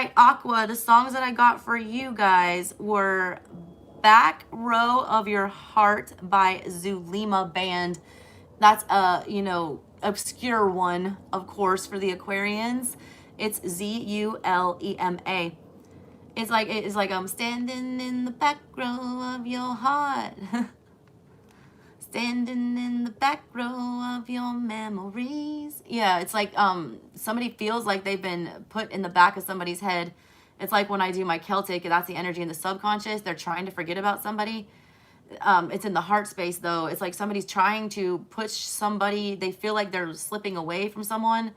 right, Aqua, the songs that I got for you guys were Back Row of Your Heart by Zulema Band. That's a, obscure one, of course, for the Aquarians. It's Zulema. It's like I'm standing in the back row of your heart. Standing in the back row of your memories. Yeah, it's like somebody feels like they've been put in the back of somebody's head. It's like when I do my Celtic, that's the energy in the subconscious. They're trying to forget about somebody. It's in the heart space though. It's like somebody's trying to push somebody. They feel like they're slipping away from someone.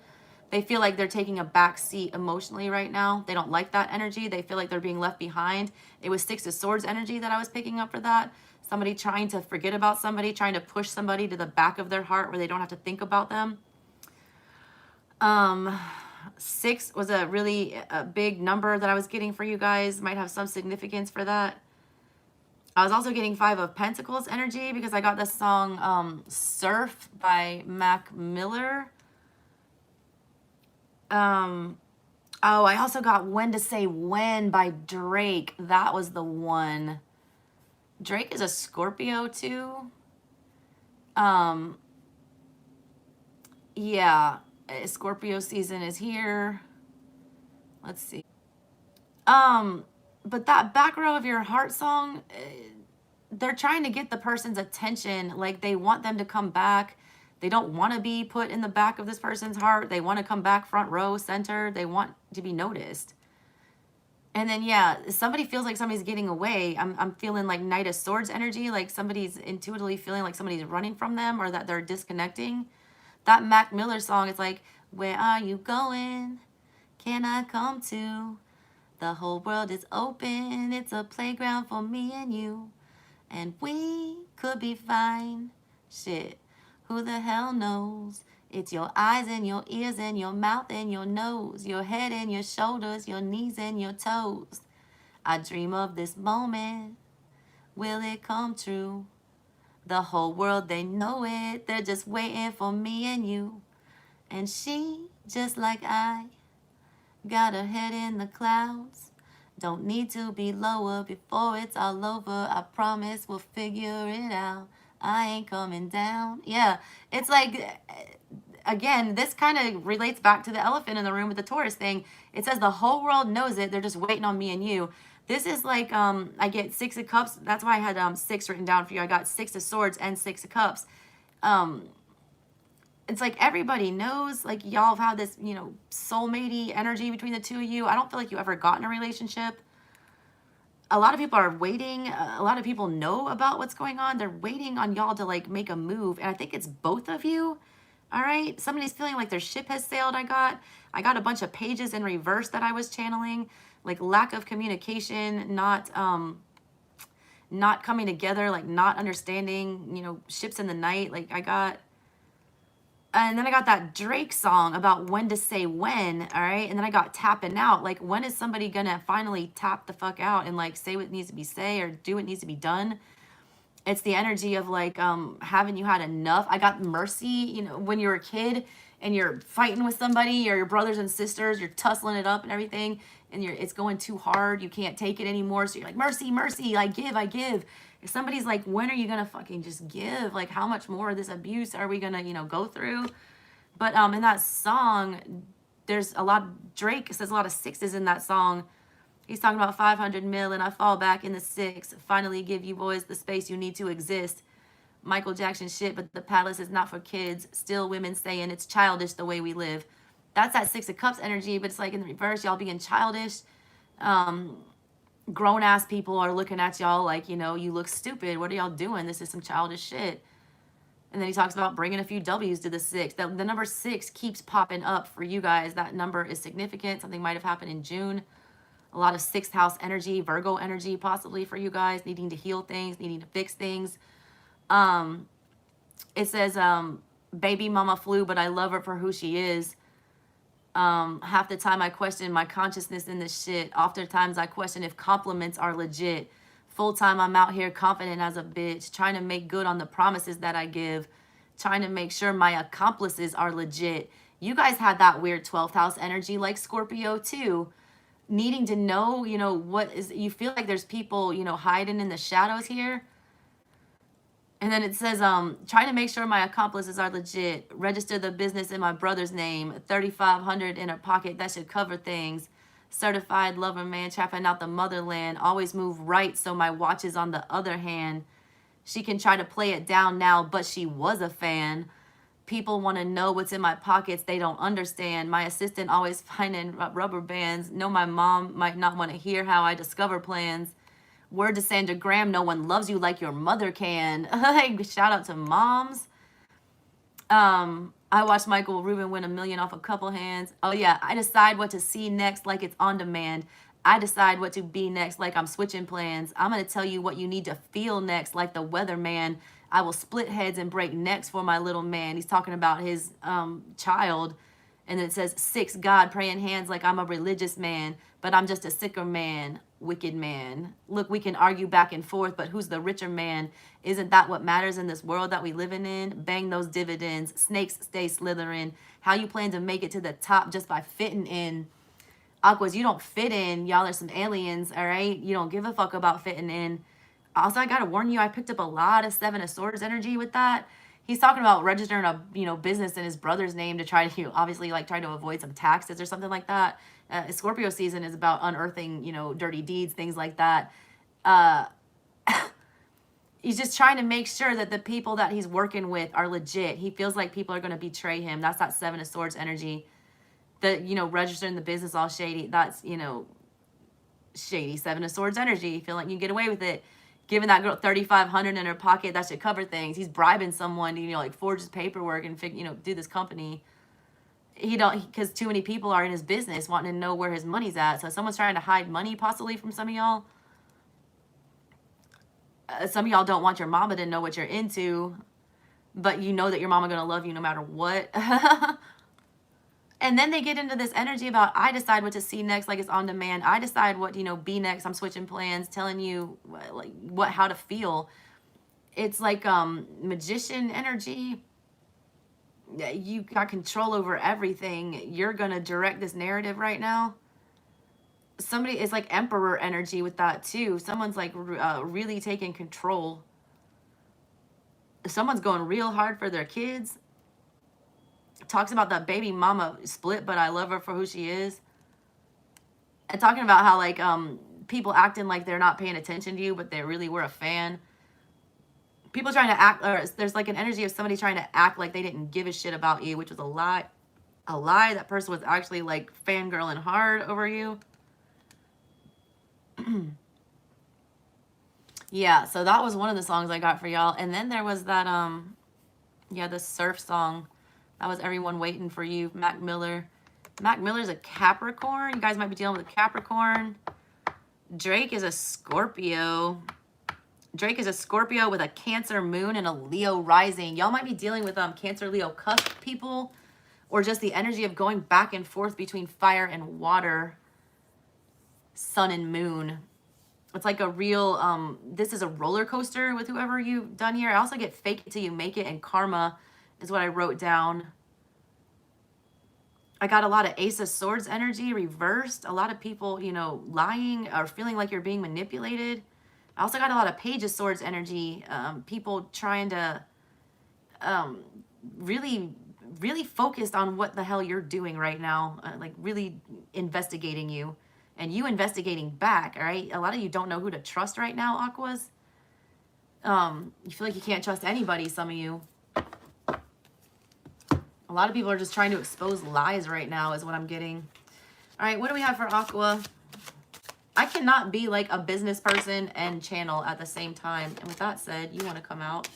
They feel like they're taking a back seat emotionally right now. They don't like that energy. They feel like they're being left behind. It was Six of Swords energy that I was picking up for that. Somebody trying to forget about somebody, trying to push somebody to the back of their heart where they don't have to think about them. 6 was a really big number that I was getting for you guys. Might have some significance for that. I was also getting 5 of Pentacles energy because I got this song Surf by Mac Miller. Oh, I also got When to Say When by Drake. That was the one. Drake is a Scorpio too. Yeah, Scorpio season is here. Let's see. But that Back Row of Your Heart song, they're trying to get the person's attention. Like they want them to come back. They don't want to be put in the back of this person's heart. They want to come back front row, center. They want to be noticed. And then, yeah, somebody feels like somebody's getting away. I'm feeling like Knight of Swords energy, like somebody's intuitively feeling like somebody's running from them or that they're disconnecting. That Mac Miller song, it's like, where are you going? Can I come to? The whole world is open. It's a playground for me and you. And we could be fine. Shit, who the hell knows? It's your eyes and your ears and your mouth and your nose, your head and your shoulders, your knees and your toes. I dream of this moment. Will it come true? The whole world, they know it. They're just waiting for me and you. And she, just like I, got her head in the clouds. Don't need to be lower before it's all over. I promise we'll figure it out. I ain't coming down. Yeah, it's like, again, this kind of relates back to the elephant in the room with the Taurus thing. It says the whole world knows it. They're just waiting on me and you. This is like, I get 6 of Cups. That's why I had 6 written down for you. I got 6 of Swords and 6 of Cups. It's like everybody knows, like y'all have had this, soulmate-y energy between the two of you. I don't feel like you ever got in a relationship. A lot of people are waiting. A lot of people know about what's going on. They're waiting on y'all to like make a move. And I think it's both of you. All right. Somebody's feeling like their ship has sailed. I got a bunch of pages in reverse that I was channeling, like lack of communication, not coming together, like not understanding, ships in the night. Like and then I got that Drake song about when to say when, all right? And then I got tapping out. Like, when is somebody gonna finally tap the fuck out and like say what needs to be said or do what needs to be done? It's the energy of like, haven't you had enough? I got mercy, when you're a kid and you're fighting with somebody or your brothers and sisters, you're tussling it up and everything, and it's going too hard, you can't take it anymore. So you're like, mercy, mercy, I give. If somebody's like, when are you gonna fucking just give? Like, how much more of this abuse are we gonna, go through? But in that song, there's a lot, Drake says a lot of 6s in that song. He's talking about 500 mil and I fall back in the 6. Finally give you boys the space you need to exist. Michael Jackson shit, but the palace is not for kids. Still women saying it's childish the way we live. That's that 6 of Cups energy, but it's like in the reverse, y'all being childish. Grown ass people are looking at y'all like, you look stupid. What are y'all doing? This is some childish shit. And then he talks about bringing a few W's to the 6. The number 6 keeps popping up for you guys. That number is significant. Something might have happened in June. A lot of 6th house energy, Virgo energy possibly for you guys, needing to heal things, needing to fix things. It says, baby mama flew, but I love her for who she is. Half the time I question my consciousness in this shit. Oftentimes I question if compliments are legit. Full time I'm out here confident as a bitch, trying to make good on the promises that I give, trying to make sure my accomplices are legit. You guys had that weird 12th house energy like Scorpio too. needing to know, you know, what is, you feel like there's people, you know, hiding in the shadows here. And then it says, trying to make sure my accomplices are legit. Register the business in my brother's name. 3,500 in her pocket. That should cover things. Certified lover man, trapping out the motherland. Always move right, so my watch is on the other hand. She can try to play it down now, but she was a fan. People want to know what's in my pockets. They don't understand. My assistant always finding rubber bands. No, my mom might not want to hear how I discover plans. Word to Sandra Graham, no one loves you like your mother can. Shout out to moms. I watched Michael Rubin win $1 million off a couple hands. Oh yeah, I decide what to see next like it's on demand. I decide what to be next like I'm switching plans. I'm going to tell you what you need to feel next like the weatherman. I will split heads and break necks for my little man. He's talking about his child. And then it says, 6, God, praying hands like I'm a religious man, but I'm just a sicker man, wicked man. Look, we can argue back and forth, but who's the richer man? Isn't that what matters in this world that we living in? Bang those dividends. Snakes stay slithering. How you plan to make it to the top just by fitting in? Aquas, you don't fit in. Y'all are some aliens, all right? You don't give a fuck about fitting in. Also, I gotta warn you, I picked up a lot of 7 of Swords energy with that. He's talking about registering a, you know, business in his brother's name to try to, you know, obviously like try to avoid some taxes or something like that. Scorpio season is about unearthing, you know, dirty deeds, things like that. He's just trying to make sure that the people that he's working with are legit. He feels like people are going to betray him. That's that 7 of Swords energy. The, you know, registering the business all shady. That's, you know, shady 7 of Swords energy. You feel like you can get away with it. Giving that girl 3,500 in her pocket, that should cover things. He's bribing someone to, you know, like forge his paperwork and, you know, do this company. He don't, because too many people are in his business wanting to know where his money's at. So someone's trying to hide money possibly from some of y'all. Some of y'all don't want your mama to know what you're into, but you know that your mama gonna love you no matter what. And then they get into this energy about, I decide what to see next like it's on demand. I decide what, you know, be next. I'm switching plans, telling you like what, how to feel. It's like magician energy. You got control over everything. You're going to direct this narrative right now. Somebody is like emperor energy with that too. Someone's like really taking control. Someone's going real hard for their kids. Talks about that baby mama split, but I love her for who she is. And talking about how like people acting like they're not paying attention to you, but they really were a fan. People trying to act, or there's like an energy of somebody trying to act like they didn't give a shit about you, which was a lie. A lie. That person was actually like fangirling hard over you. Yeah, so that was one of the songs I got for y'all. And then there was that yeah, the surf song. That was Everyone Waiting for You, Mac Miller. Mac Miller's a Capricorn. You guys might be dealing with a Capricorn. Drake is a Scorpio. Drake is a Scorpio with a Cancer moon and a Leo rising. Y'all might be dealing with Cancer, Leo cusp people, or just the energy of going back and forth between fire and water, sun and moon. It's like a real, this is a roller coaster with whoever you've done here. I also get fake it till you make it and karma is what I wrote down. I got a lot of Ace of Swords energy reversed. A lot of people, you know, lying or feeling like you're being manipulated. I also got a lot of Page of Swords energy. People trying to really focused on what the hell you're doing right now. Like really investigating you. And you investigating back, all right? A lot of you don't know who to trust right now, Aquas. You feel like you can't trust anybody, some of you. A lot of people are just trying to expose lies right now is what I'm getting. All right, what do we have for Aqua? I cannot be like a business person and channel at the same time. And with that said, you want to come out.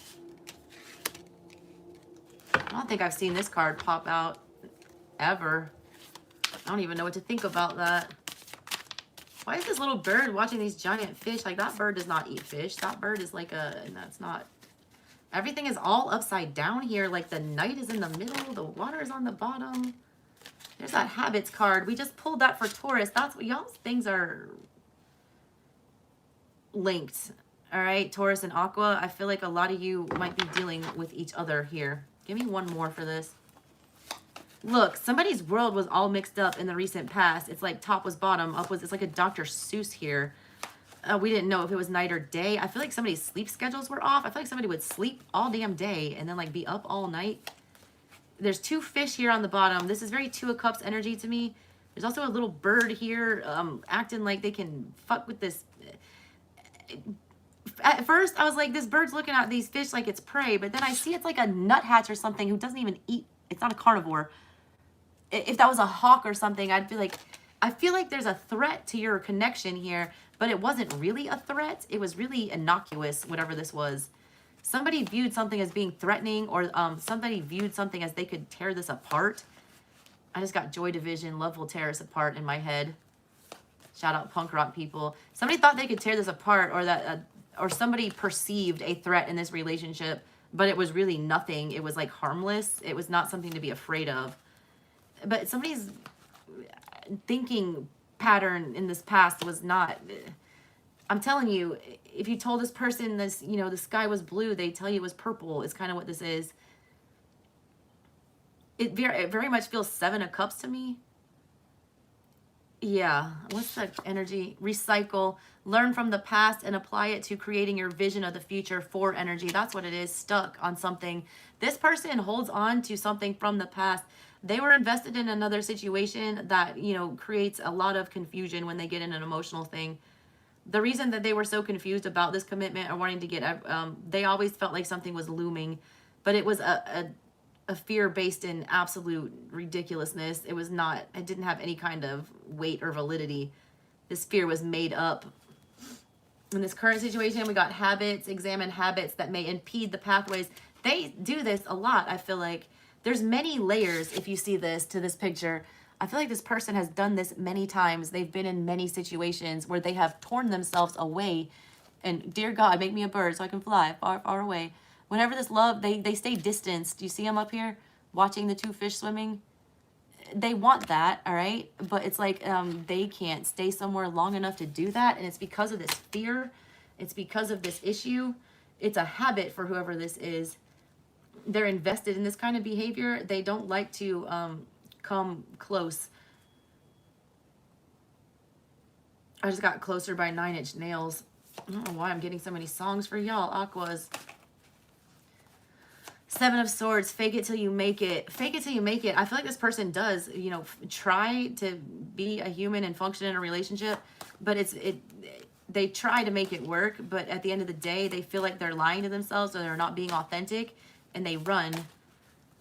I don't think I've seen this card pop out ever. I don't even know what to think about that. Why is this little bird watching these giant fish? Like, that bird does not eat fish. That bird is like a, and that's not, everything is all upside down here. Like, the night is in the middle. The water is on the bottom. There's that habits card. We just pulled that for Taurus. That's what y'all's things are linked. All right, Taurus and Aqua. I feel like a lot of you might be dealing with each other here. Give me one more for this. Look, somebody's world was all mixed up in the recent past. It's like top was bottom, up was, it's like a Dr. Seuss here. We didn't know if it was night or day. I feel like somebody's sleep schedules were off. I feel like somebody would sleep all damn day and then like be up all night. There's two fish here on the bottom. This is very Two of Cups energy to me. There's also a little bird here acting like they can fuck with this. At first, I was like, this bird's looking at these fish like it's prey. But then I see it's like a nuthatch or something who doesn't even eat. It's not a carnivore. If that was a hawk or something, I'd be like, I feel like there's a threat to your connection here, but it wasn't really a threat. It was really innocuous, whatever this was. Somebody viewed something as being threatening, or somebody viewed something as they could tear this apart. I just got Joy Division, love will tear us apart in my head. Shout out punk rock people. Somebody thought they could tear this apart, or that, or somebody perceived a threat in this relationship, but it was really nothing. It was like harmless. It was not something to be afraid of. But somebody's thinking pattern in this past was not, I'm telling you, if you told this person this, you know, the sky was blue, they tell you it was purple. It's kind of what this is. It very much feels Seven of Cups to me. Yeah, what's the energy? Recycle, learn from the past and apply it to creating your vision of the future for energy. That's what it is, stuck on something. This person holds on to something from the past. They were invested in another situation that, you know, creates a lot of confusion when they get in an emotional thing. The reason that they were so confused about this commitment or wanting to get, they always felt like something was looming, but it was a fear based in absolute ridiculousness. It was not, it didn't have any kind of weight or validity. This fear was made up. In this current situation, we got habits, examine habits that may impede the pathways. They do this a lot, I feel like. There's many layers, if you see this, to this picture. I feel like this person has done this many times. They've been in many situations where they have torn themselves away. And dear God, make me a bird so I can fly far, far away. Whenever this love, they stay distanced. Do you see them up here watching the two fish swimming? They want that, all right? But it's like they can't stay somewhere long enough to do that. And it's because of this fear. It's because of this issue. It's a habit for whoever this is. They're invested in this kind of behavior. They don't like to come close. I just got closer by 9 Inch Nails. I don't know why I'm getting so many songs for y'all. Aquas. Seven of Swords, fake it till you make it. Fake it till you make it. I feel like this person does, you know, try to be a human and function in a relationship, but they try to make it work, but at the end of the day, they feel like they're lying to themselves or they're not being authentic, and they run.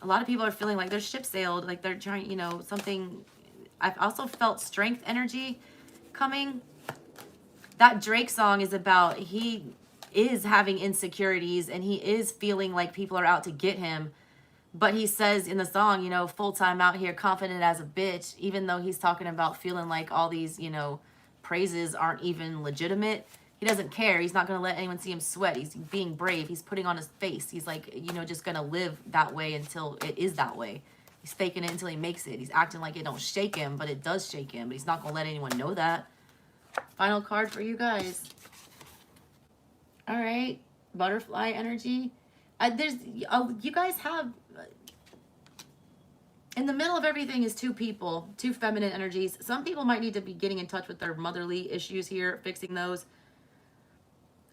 A lot of people are feeling like they're ship sailed, like they're trying, you know, something. I've also felt strength energy coming. That Drake song is about, he is having insecurities and he is feeling like people are out to get him. But he says in the song, you know, full-time out here, confident as a bitch, even though he's talking about feeling like all these, you know, praises aren't even legitimate. He doesn't care. He's not going to let anyone see him sweat. He's being brave. He's putting on his face. He's like, you know, just going to live that way until it is that way. He's faking it until he makes it. He's acting like it don't shake him, but it does shake him. But he's not going to let anyone know that. Final card for you guys. All right. Butterfly energy. You guys have... in the middle of everything is two people, two feminine energies. Some people might need to be getting in touch with their motherly issues here, fixing those.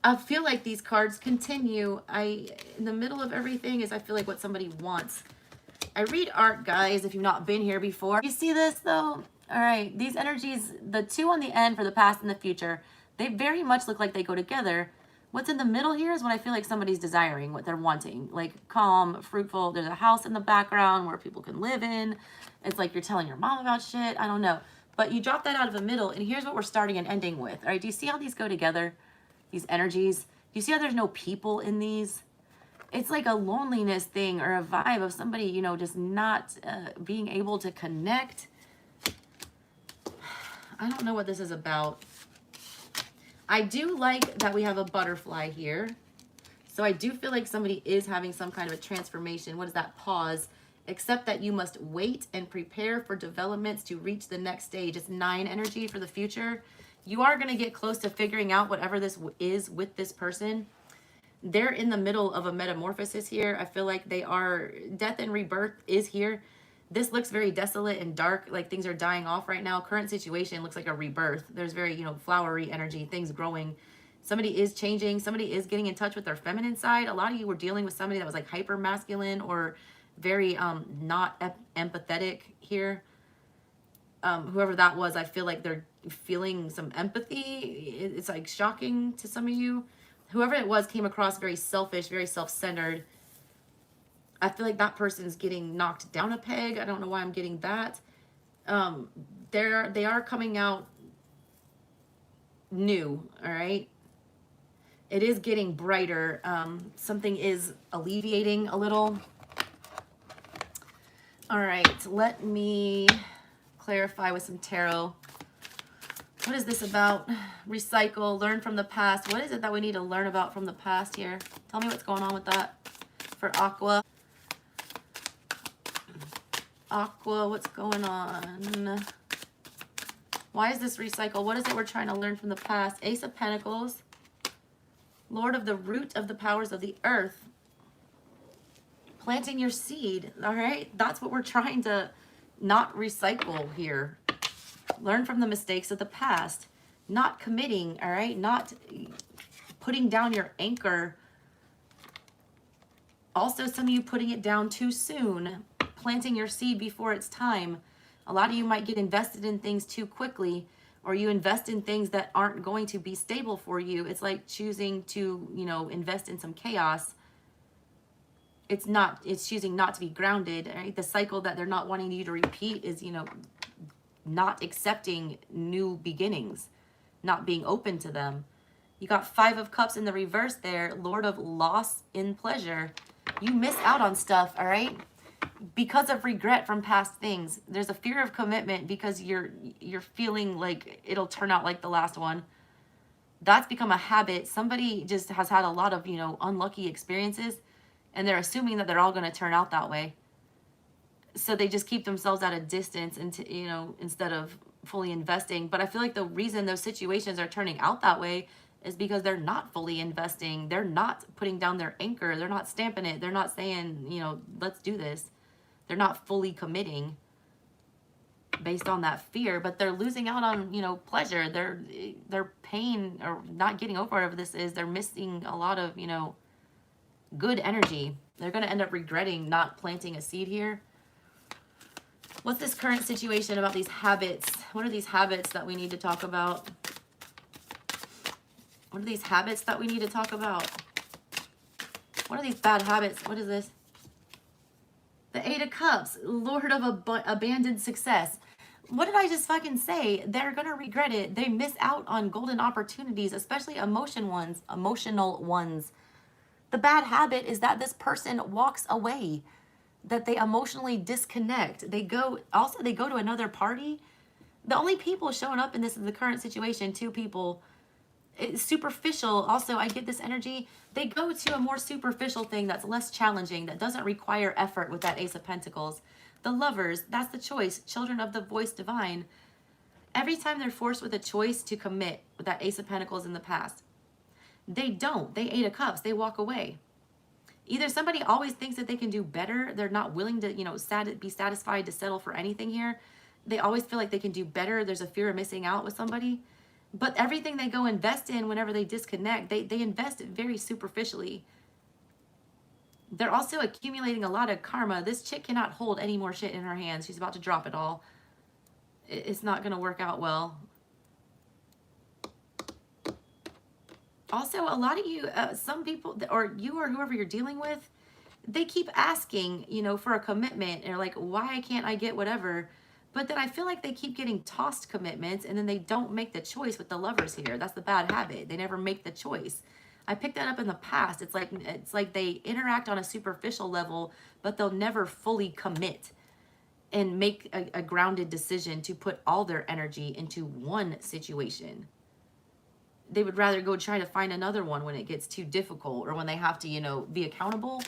I feel like these cards continue. In the middle of everything is, I feel like, what somebody wants. I read art, guys, if you've not been here before. You see this, though? All right, these energies, the two on the end for the past and the future, they very much look like they go together. What's in the middle here is what I feel like somebody's desiring, what they're wanting. Like calm, fruitful. There's a house in the background where people can live in. It's like you're telling your mom about shit. I don't know. But you drop that out of the middle, and here's what we're starting and ending with. All right, do you see how these go together? These energies. Do you see how there's no people in these? It's like a loneliness thing or a vibe of somebody, you know, just not being able to connect. I don't know what this is about. I do like that we have a butterfly here. So I do feel like somebody is having some kind of a transformation. What is that? Pause. Except that you must wait and prepare for developments to reach the next stage. It's 9 energy for the future. You are going to get close to figuring out whatever this is with this person. They're in the middle of a metamorphosis here. I feel like they are, death and rebirth is here. This looks very desolate and dark, like things are dying off right now. Current situation looks like a rebirth. There's very, you know, flowery energy, things growing. Somebody is changing. Somebody is getting in touch with their feminine side. A lot of you were dealing with somebody that was like hyper masculine or very not empathetic here. Whoever that was, I feel like they're feeling some empathy. It's like shocking to some of you. Whoever it was came across very selfish, very self-centered. I feel like that person's getting knocked down a peg. I don't know why I'm getting that. They are coming out new, all right? It is getting brighter. Something is alleviating a little. All right, let me clarify with some tarot. What is this about? Recycle, learn from the past. What is it that we need to learn about from the past here? Tell me what's going on with that for Aqua. Aqua, what's going on? Why is this recycle? What is it we're trying to learn from the past? Ace of Pentacles. Lord of the root of the powers of the earth. Planting your seed, all right? That's what we're trying to not recycle here. Learn from the mistakes of the past. Not committing, all right? Not putting down your anchor. Also, some of you putting it down too soon. Planting your seed before it's time. A lot of you might get invested in things too quickly, or you invest in things that aren't going to be stable for you. It's like choosing to, you know, invest in some chaos. It's choosing not to be grounded, right? The cycle that they're not wanting you to repeat is, you know, not accepting new beginnings, not being open to them. You got Five of Cups in the reverse there, Lord of loss in pleasure. You miss out on stuff, all right? Because of regret from past things. There's a fear of commitment because you're feeling like it'll turn out like the last one. That's become a habit. Somebody just has had a lot of, you know, unlucky experiences, and they're assuming that they're all going to turn out that way. So they just keep themselves at a distance and, you know, instead of fully investing. But I feel like the reason those situations are turning out that way is because they're not fully investing. They're not putting down their anchor. They're not stamping it. They're not saying, you know, let's do this. They're not fully committing based on that fear, but they're losing out on, you know, pleasure. Their pain or not getting over whatever this is, they're missing a lot of, you know, good energy. They're going to end up regretting not planting a seed here. What's this current situation about these habits? What are these habits that we need to talk about? What are these habits that we need to talk about? What are these bad habits? What is this? The Eight of Cups, Lord of abandoned success. What did I just fucking say? They're going to regret it. They miss out on golden opportunities, especially emotional ones. The bad habit is that this person walks away, that they emotionally disconnect. They go to another party. The only people showing up in this is the current situation, two people. It's superficial. Also, I get this energy. They go to a more superficial thing that's less challenging, that doesn't require effort with that Ace of Pentacles. The Lovers, that's the choice. Children of the voice divine. Every time they're forced with a choice to commit with that Ace of Pentacles in the past, they don't. They Eight of Cups. They walk away. Either somebody always thinks that they can do better. They're not willing to, you know, be satisfied to settle for anything here. They always feel like they can do better. There's a fear of missing out with somebody. But everything they go invest in whenever they disconnect, they invest it very superficially. They're also accumulating a lot of karma. This chick cannot hold any more shit in her hands. She's about to drop it all. It's not going to work out well. Also, a lot of you, some people, or you or whoever you're dealing with, they keep asking, you know, for a commitment. And like, why can't I get whatever? But then I feel like they keep getting tossed commitments and then they don't make the choice with the Lovers here. That's the bad habit. They never make the choice. I picked that up in the past. It's like they interact on a superficial level, but they'll never fully commit and make a grounded decision to put all their energy into one situation. They would rather go try to find another one when it gets too difficult or when they have to, you know, be accountable.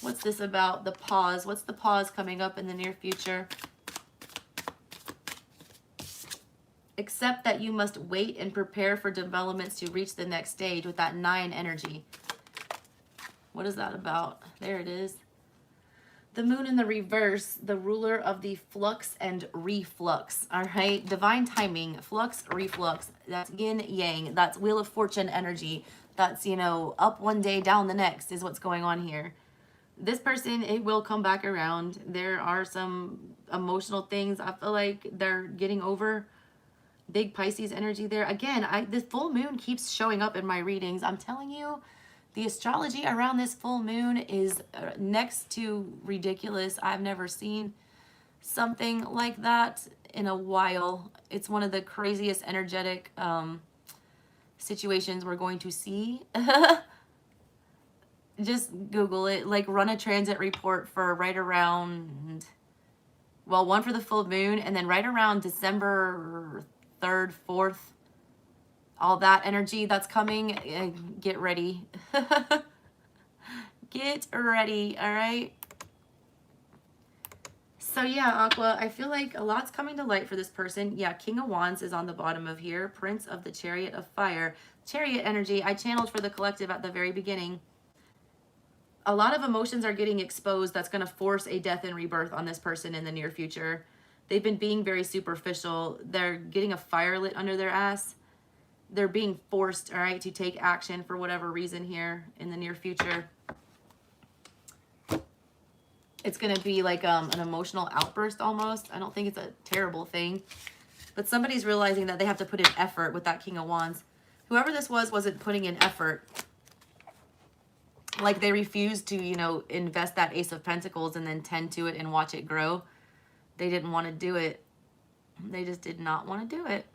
What's this about? The pause. What's the pause coming up in the near future? Accept that you must wait and prepare for developments to reach the next stage with that 9 energy. What is that about? There it is. The moon in the reverse, the ruler of the flux and reflux. All right. Divine timing, flux, reflux. That's yin, yang. That's Wheel of Fortune energy. That's, you know, up one day, down the next is what's going on here. This person, it will come back around. There are some emotional things I feel like they're getting over. Big Pisces energy there. Again, the full moon keeps showing up in my readings. I'm telling you, the astrology around this full moon is next to ridiculous. I've never seen something like that in a while. It's one of the craziest energetic situations we're going to see. Just Google it, like run a transit report for right around, well, one for the full moon, and then right around December 3rd, 4th, all that energy that's coming, get ready. Get ready, all right? So yeah, Aqua, I feel like a lot's coming to light for this person. Yeah, King of Wands is on the bottom of here. Prince of the Chariot of Fire. Chariot energy, I channeled for the collective at the very beginning. A lot of emotions are getting exposed that's going to force a death and rebirth on this person in the near future. They've been being very superficial. They're getting a fire lit under their ass. They're being forced, all right, to take action for whatever reason here in the near future. It's going to be like an emotional outburst almost. I don't think it's a terrible thing. But somebody's realizing that they have to put in effort with that King of Wands. Whoever this was wasn't putting in effort. Like they refused to, you know, invest that Ace of Pentacles and then tend to it and watch it grow. They didn't want to do it. They just did not want to do it.